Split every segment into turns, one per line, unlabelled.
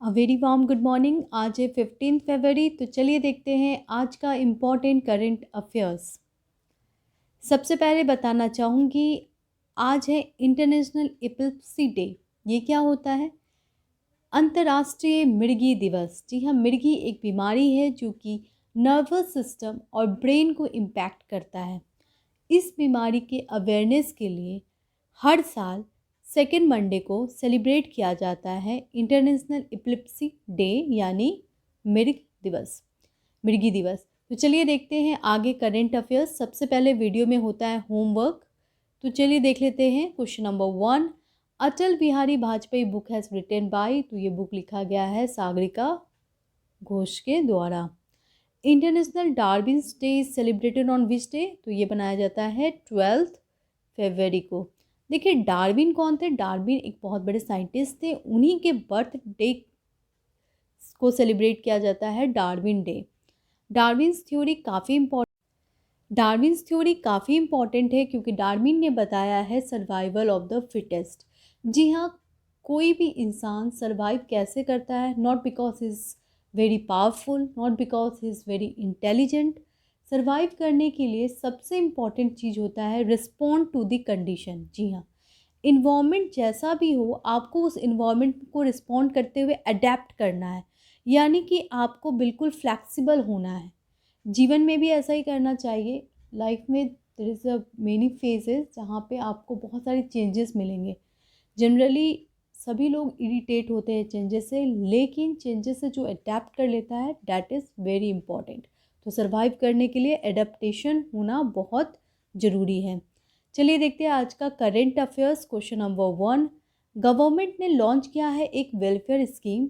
A very warm good morning. आज है 15 फरवरी। तो चलिए देखते हैं आज का इम्पोर्टेंट करंट अफेयर्स। सबसे पहले बताना चाहूँगी, आज है इंटरनेशनल एपिलेप्सी डे। ये क्या होता है? अंतर्राष्ट्रीय मिर्गी दिवस। जी हाँ, मिर्गी एक बीमारी है जो कि नर्वस सिस्टम और ब्रेन को इम्पैक्ट करता है। इस बीमारी के अवेयरनेस के लिए हर साल सेकेंड मंडे को सेलिब्रेट किया जाता है इंटरनेशनल एपिलेप्सी डे, यानी मिर्गी दिवस। तो चलिए देखते हैं आगे करेंट अफेयर्स। सबसे पहले वीडियो में होता है होमवर्क, तो चलिए देख लेते हैं। Question number 1, Atal Bihari Vajpayee book has written by. तो ये बुक लिखा गया है सागरिका घोष के द्वारा। International Darwin's day is celebrated on which day? तो ये बनाया जाता है 12 फरवरी को। देखिए, डार्विन कौन थे? डार्विन एक बहुत बड़े साइंटिस्ट थे, उन्हीं के बर्थ डे को सेलिब्रेट किया जाता है डार्विन डे। डार्विन्स थ्योरी काफ़ी इंपॉर्टेंट है क्योंकि डार्विन ने बताया है सर्वाइवल ऑफ द फिटेस्ट। जी हाँ, कोई भी इंसान सर्वाइव कैसे करता है? Not because he is very powerful, not because he is very intelligent. Survive करने के लिए सबसे इम्पॉर्टेंट चीज़ होता है रिस्पॉन्ड टू द कंडीशन। जी हाँ, इन्वामेंट जैसा भी हो, आपको उस इन्वामेंट को रिस्पॉन्ड करते हुए अडेप्ट करना है, यानी कि आपको बिल्कुल फ्लैक्सिबल होना है। जीवन में भी ऐसा ही करना चाहिए। लाइफ में there is a many phases जहाँ पे आपको बहुत सारे चेंजेस मिलेंगे। जनरली सभी लोग इरिटेट होते हैं चेंजेस से, लेकिन चेंजेस से जो अडेप्ट कर लेता है दैट इज़ वेरी इंपॉर्टेंट। तो सर्वाइव करने के लिए एडेप्टेशन होना बहुत ज़रूरी है। चलिए देखते हैं आज का current affairs. Question number 1, government ने लॉन्च किया है एक वेलफेयर स्कीम।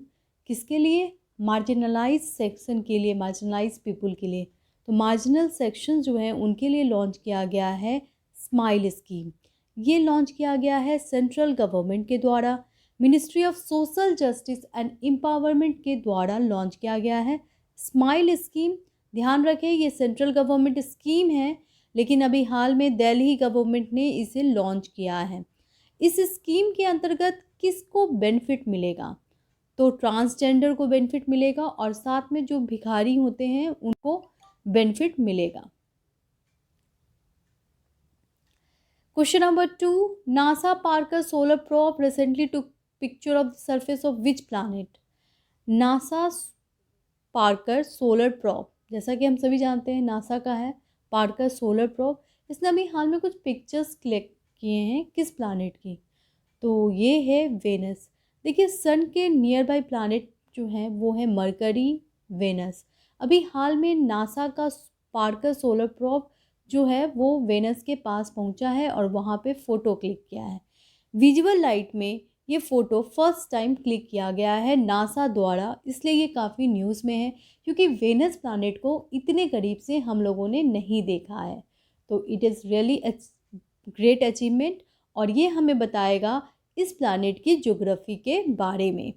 किसके लिए? मार्जिनलाइज सेक्शन के लिए, मार्जिनलाइज पीपल के लिए। तो मार्जिनल सेक्शन जो है उनके लिए लॉन्च किया गया है स्माइल स्कीम। ये लॉन्च किया गया है सेंट्रल गवर्नमेंट के द्वारा, ministry of social justice and empowerment के द्वारा लॉन्च किया गया है स्माइल स्कीम। ध्यान रखें, ये सेंट्रल गवर्नमेंट स्कीम है, लेकिन अभी हाल में दिल्ली गवर्नमेंट ने इसे लॉन्च किया है। इस स्कीम के अंतर्गत किसको बेनिफिट मिलेगा? तो ट्रांसजेंडर को बेनिफिट मिलेगा और साथ में जो भिखारी होते हैं उनको बेनिफिट मिलेगा। Question number 2, NASA Parker solar probe recently took picture of the surface of which planet? NASA Parker solar probe, जैसा कि हम सभी जानते हैं नासा का है पार्कर सोलर प्रोब, इसने अभी हाल में कुछ पिक्चर्स क्लिक किए हैं किस प्लैनेट की? तो ये है वेनस। देखिए, सन के नियर बाई प्लैनेट जो हैं वो है मरकरी, वेनस। अभी हाल में नासा का पार्कर सोलर प्रोब जो है वो वेनस के पास पहुंचा है और वहाँ पे फ़ोटो क्लिक किया है। विजुअल लाइट में ये फ़ोटो फर्स्ट टाइम क्लिक किया गया है नासा द्वारा, इसलिए ये काफ़ी न्यूज़ में है क्योंकि वेनस प्लैनेट को इतने करीब से हम लोगों ने नहीं देखा है। तो it is really great achievement और ये हमें बताएगा इस प्लैनेट की ज्योग्राफी के बारे में,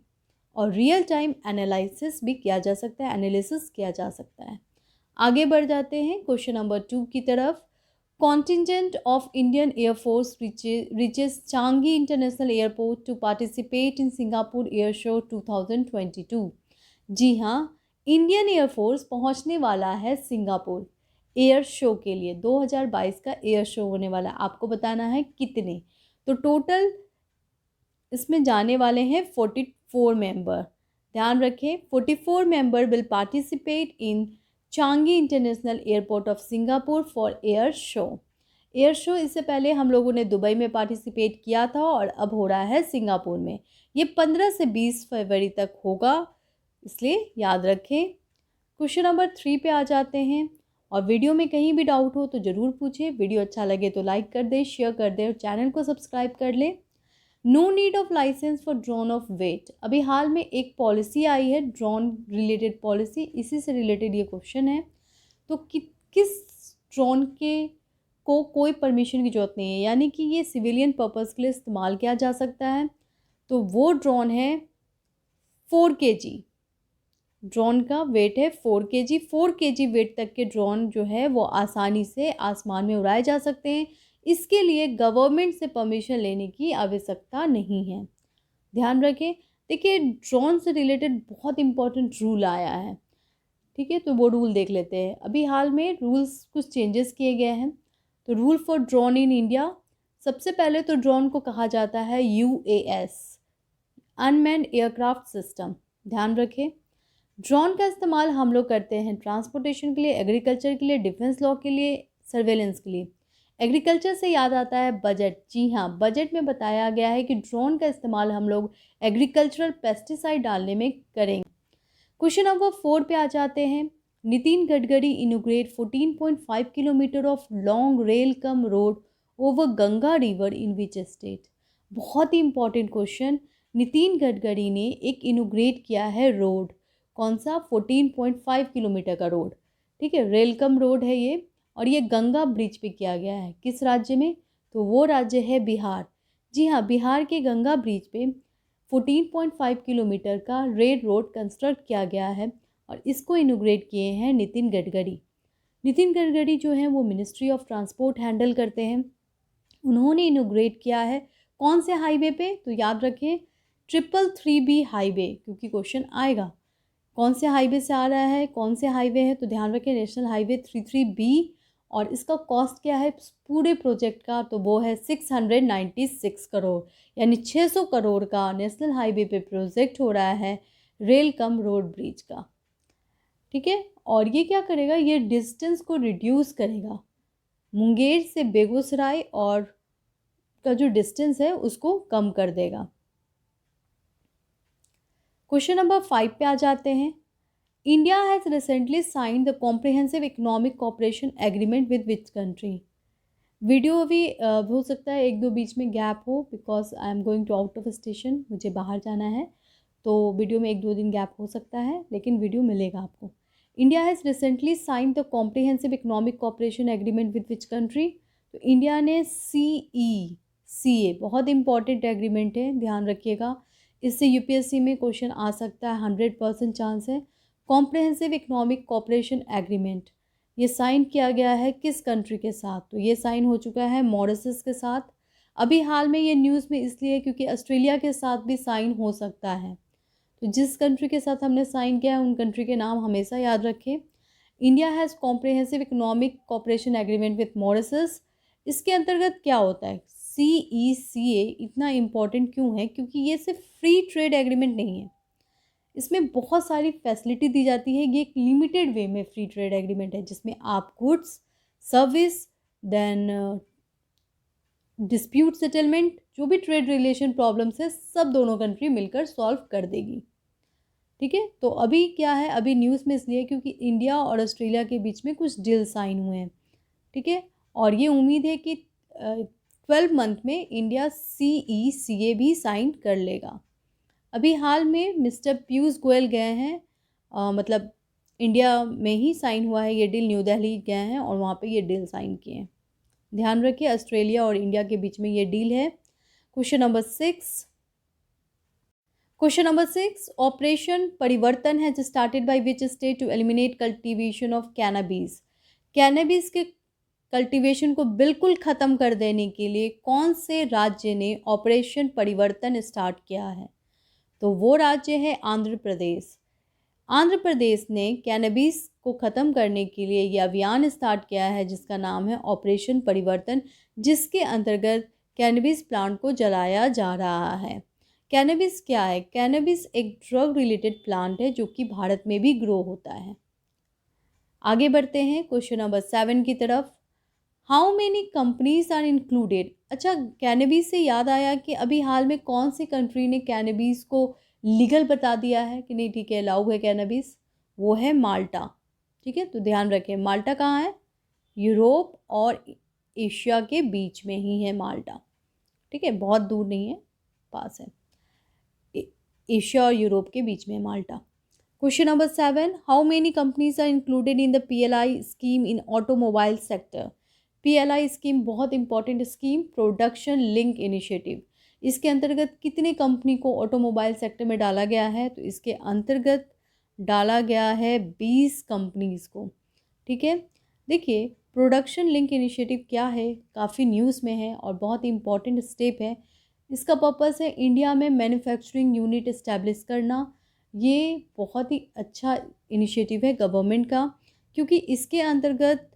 और रियल टाइम एनालिसिस भी किया जा सकता है, एनालिसिस किया जा सकता है। आगे बढ़ जाते हैं क्वेश्चन नंबर 2 की तरफ। Contingent of Indian air force reaches Changi international airport to participate in Singapore air show 2022। जी हाँ, इंडियन एयरफोर्स पहुंचने वाला है सिंगापुर एयर शो के लिए। 2022 का एयर शो होने वाला है। आपको बताना है कितने। तो टोटल इसमें जाने वाले हैं 44 मेंबर। ध्यान रखें, 44 member will participate in Changi international airport of Singapore for air show. Air show इससे पहले हम लोगों ने दुबई में पार्टिसिपेट किया था और अब हो रहा है सिंगापुर में। ये 15 से 20 फरवरी तक होगा, इसलिए याद रखें। क्वेश्चन नंबर 3 पे आ जाते हैं, और वीडियो में कहीं भी डाउट हो तो ज़रूर पूछें। वीडियो अच्छा लगे तो लाइक कर दें, शेयर कर दें और चैनल को सब्सक्राइब कर लें। No need of license for drone of weight. अभी हाल में एक पॉलिसी आई है ड्रोन रिलेटेड पॉलिसी, इसी से रिलेटेड ये क्वेश्चन है। तो किस ड्रोन के को कोई परमिशन की जरूरत नहीं है, यानी कि ये सिविलियन पर्पस के लिए इस्तेमाल किया जा सकता है। तो वो ड्रोन है 4 kg। ड्रोन का वेट है 4 kg। 4 kg वेट तक के ड्रोन जो है वो आसानी से आसमान में उड़ाए जा सकते हैं। इसके लिए गवर्नमेंट से परमिशन लेने की आवश्यकता नहीं है। ध्यान रखें, देखिए ड्रोन से रिलेटेड बहुत इंपॉर्टेंट रूल आया है, ठीक है, तो वो रूल देख लेते हैं। अभी हाल में रूल्स कुछ चेंजेस किए गए हैं। तो rule for drone in India, सबसे पहले तो ड्रोन को कहा जाता है UAS, अनमैन्ड एयरक्राफ्ट सिस्टम। ध्यान रखें, ड्रोन का इस्तेमाल हम लोग करते हैं ट्रांसपोर्टेशन के लिए, एग्रीकल्चर के लिए, डिफेंस लॉ के लिए, सर्वेलेंस के लिए। एग्रीकल्चर से याद आता है बजट। जी हाँ, बजट में बताया गया है कि ड्रोन का इस्तेमाल हम लोग एग्रीकल्चरल पेस्टिसाइड डालने में करेंगे। क्वेश्चन नंबर 4 पे आ जाते हैं। Nitin Gadkari इनोग्रेट 14.5 kilometre of long rail cum road over Ganga river in which state. बहुत ही इंपॉर्टेंट क्वेश्चन। नितिन गडकरी ने एक इनोग्रेट किया है रोड, कौन सा? 14.5 किलोमीटर का रोड, ठीक है, रेल कम रोड है ये, और ये गंगा ब्रिज पे किया गया है। किस राज्य में? तो वो राज्य है बिहार। जी हाँ, बिहार के गंगा ब्रिज पे 14.5 किलोमीटर का रेल रोड कंस्ट्रक्ट किया गया है और इसको इनोग्रेट किए हैं नितिन गडकरी। नितिन गडकरी जो हैं वो मिनिस्ट्री ऑफ ट्रांसपोर्ट हैंडल करते हैं। उन्होंने इनोग्रेट किया है कौन से हाईवे पे? तो याद रखें 333B हाईवे, क्योंकि क्वेश्चन आएगा कौन से हाईवे से आ रहा है, कौन से हाईवे है, तो ध्यान रखें नेशनल हाईवे 33B। और इसका कॉस्ट क्या है पूरे प्रोजेक्ट का? तो वो है 696 करोड़, यानी 600 करोड़ का नेशनल हाईवे पे प्रोजेक्ट हो रहा है रेल कम रोड ब्रिज का, ठीक है। और ये क्या करेगा? ये डिस्टेंस को रिड्यूस करेगा, मुंगेर से बेगूसराय और का जो डिस्टेंस है उसको कम कर देगा। क्वेश्चन नंबर 5 पे आ जाते हैं। India has recently sign the comprehensive economic cooperation agreement with which country? Video अभी हो सकता है एक दो बीच में गैप हो, because I am going to out of station, मुझे बाहर जाना है, तो वीडियो में एक दो दिन गैप हो सकता है, लेकिन वीडियो मिलेगा आपको। India has recently sign the comprehensive economic cooperation agreement with which country? तो इंडिया ने CECA, बहुत इंपॉर्टेंट एग्रीमेंट है, ध्यान रखिएगा, इससे UPSC में क्वेश्चन आ सकता है, 100% चांस है। कॉम्प्रिहेंसिव इकोनॉमिक कोऑपरेशन एग्रीमेंट ये साइन किया गया है किस कंट्री के साथ? तो ये साइन हो चुका है मॉरिशस के साथ। अभी हाल में ये न्यूज़ में इसलिए क्योंकि ऑस्ट्रेलिया के साथ भी साइन हो सकता है, तो जिस कंट्री के साथ हमने साइन किया है उन कंट्री के नाम हमेशा याद रखें। India has comprehensive economic cooperation agreement with Mauritius. इसके अंतर्गत क्या होता है? CECA इतना इम्पॉर्टेंट क्यों है? क्योंकि ये सिर्फ फ्री ट्रेड एग्रीमेंट नहीं है, इसमें बहुत सारी फैसिलिटी दी जाती है। ये एक लिमिटेड वे में फ्री ट्रेड एग्रीमेंट है जिसमें आप goods, service, then dispute settlement, जो भी ट्रेड रिलेशन प्रॉब्लम्स है सब दोनों कंट्री मिलकर सॉल्व कर देगी, ठीक है। तो अभी क्या है, अभी न्यूज़ में इसलिए क्योंकि इंडिया और ऑस्ट्रेलिया के बीच में कुछ डील साइन हुए हैं, ठीक है, और ये उम्मीद है कि 12 मंथ में इंडिया CECA भी साइन कर लेगा। अभी हाल में मिस्टर पीयूष गोयल गए हैं, मतलब इंडिया में ही साइन हुआ है ये डील, न्यू दिल्ली गए हैं और वहाँ पे ये डील साइन किए हैं। ध्यान रखिए ऑस्ट्रेलिया और इंडिया के बीच में ये डील है। क्वेश्चन नंबर 6, ऑपरेशन परिवर्तन है started by which state to eliminate cultivation of cannabis? Cannabis के कल्टीवेशन को बिल्कुल ख़त्म कर देने के लिए कौन से राज्य ने ऑपरेशन परिवर्तन स्टार्ट किया है? तो वो राज्य है आंध्र प्रदेश। आंध्र प्रदेश ने कैनबिस को ख़त्म करने के लिए ये अभियान स्टार्ट किया है जिसका नाम है ऑपरेशन परिवर्तन, जिसके अंतर्गत कैनबिस प्लांट को जलाया जा रहा है। कैनबिस क्या है? कैनबिस एक ड्रग रिलेटेड प्लांट है जो कि भारत में भी ग्रो होता है। आगे बढ़ते हैं क्वेश्चन नंबर 7 की तरफ। How many companies are included? अच्छा, कैनबिस से याद आया कि अभी हाल में कौन सी कंट्री ने कैनबिस को लीगल बता दिया है कि नहीं, ठीक है, अलाउ है कैनबिस? वो है माल्टा, ठीक है। तो ध्यान रखें माल्टा कहाँ है? यूरोप और एशिया के बीच में ही है माल्टा, ठीक है, बहुत दूर नहीं है, पास है, एशिया और यूरोप के बीच में है Malta. Question number 7, how many companies are included in the PLI scheme in automobile sector? PLI scheme बहुत important scheme, production link initiative. इसके अंतर्गत कितने कंपनी को ऑटोमोबाइल सेक्टर में डाला गया है? तो इसके अंतर्गत डाला गया है 20 कंपनीज को, ठीक है। देखिए प्रोडक्शन लिंक इनिशिएटिव क्या है, काफ़ी न्यूज़ में है और बहुत इंपॉर्टेंट स्टेप है। इसका पर्पस है इंडिया में मैन्युफैक्चरिंग यूनिट इस्टेब्लिश करना। ये बहुत ही अच्छा इनिशिएटिव है गवर्नमेंट का, क्योंकि इसके अंतर्गत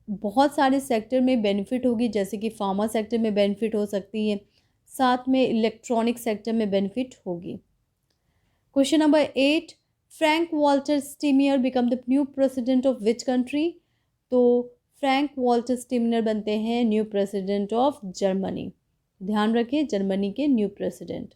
बहुत सारे सेक्टर में बेनिफिट होगी, जैसे कि फार्मा सेक्टर में बेनिफिट हो सकती है, साथ में इलेक्ट्रॉनिक सेक्टर में बेनिफिट होगी। Question number 8, Frank Walter Steinmeier become the new president of which country? तो फ्रैंक वॉल्टर स्टीमियर बनते हैं न्यू प्रेसिडेंट ऑफ जर्मनी। ध्यान रखिए, जर्मनी के new president.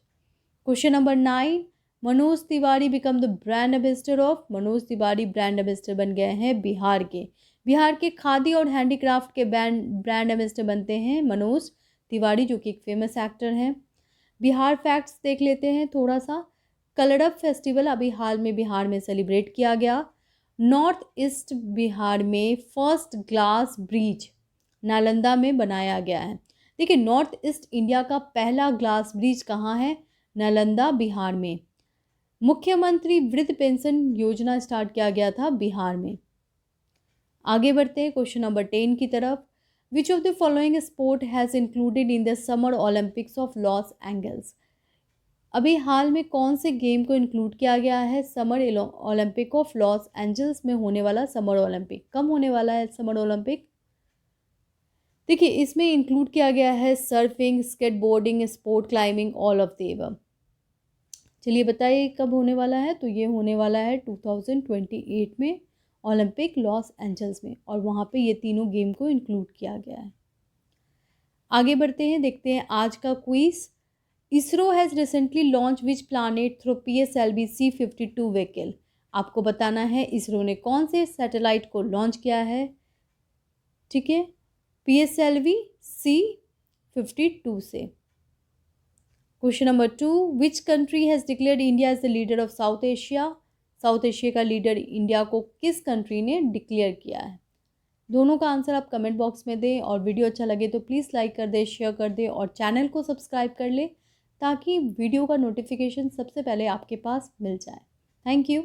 Question number 9, Manoj Tiwari become the brand ambassador of? Manoj Tiwari brand ambassador बन गए हैं बिहार के। बिहार के खादी और हैंडीक्राफ्ट के ब्रांड एम्बेसडर बनते हैं मनोज तिवारी, जो कि एक फेमस एक्टर हैं। बिहार फैक्ट्स देख लेते हैं थोड़ा सा। कलरब फेस्टिवल अभी हाल में बिहार में सेलिब्रेट किया गया। नॉर्थ ईस्ट बिहार में फर्स्ट ग्लास ब्रिज नालंदा में बनाया गया है। देखिए, नॉर्थ ईस्ट इंडिया का पहला ग्लास ब्रिज कहाँ है? नालंदा बिहार में। मुख्यमंत्री वृद्ध पेंशन योजना स्टार्ट किया गया था बिहार में। आगे बढ़ते हैं क्वेश्चन नंबर 10 की तरफ। Which of the following sport has included in the summer Olympics of Los Angeles? अभी हाल में कौन से गेम को इंक्लूड किया गया है summer Olympic of Los Angeles में होने वाला समर ओलंपिक? कब होने वाला है समर ओलंपिक? देखिए, इसमें इंक्लूड किया गया है surfing, skateboarding, sport climbing, all of the above. चलिए बताइए कब होने वाला है? तो ये होने वाला है 2028 में ओलंपिक लॉस एंजल्स में, और वहाँ पे ये तीनों गेम को इंक्लूड किया गया है। आगे बढ़ते हैं, देखते हैं आज का quiz. ISRO has recently launch which planet through PSLV C52 vehicle? आपको बताना है इसरो ने कौन से सैटेलाइट को लॉन्च किया है। ठीक है, PSLV C52 से। Question number 2, which country has declared India as the leader of South Asia? South Asia का लीडर इंडिया को किस कंट्री ने डिक्लेयर किया है? दोनों का आंसर आप कमेंट बॉक्स में दें, और वीडियो अच्छा लगे तो प्लीज़ लाइक कर दें, शेयर कर दें, और चैनल को सब्सक्राइब कर लें ताकि वीडियो का नोटिफिकेशन सबसे पहले आपके पास मिल जाए। Thank you.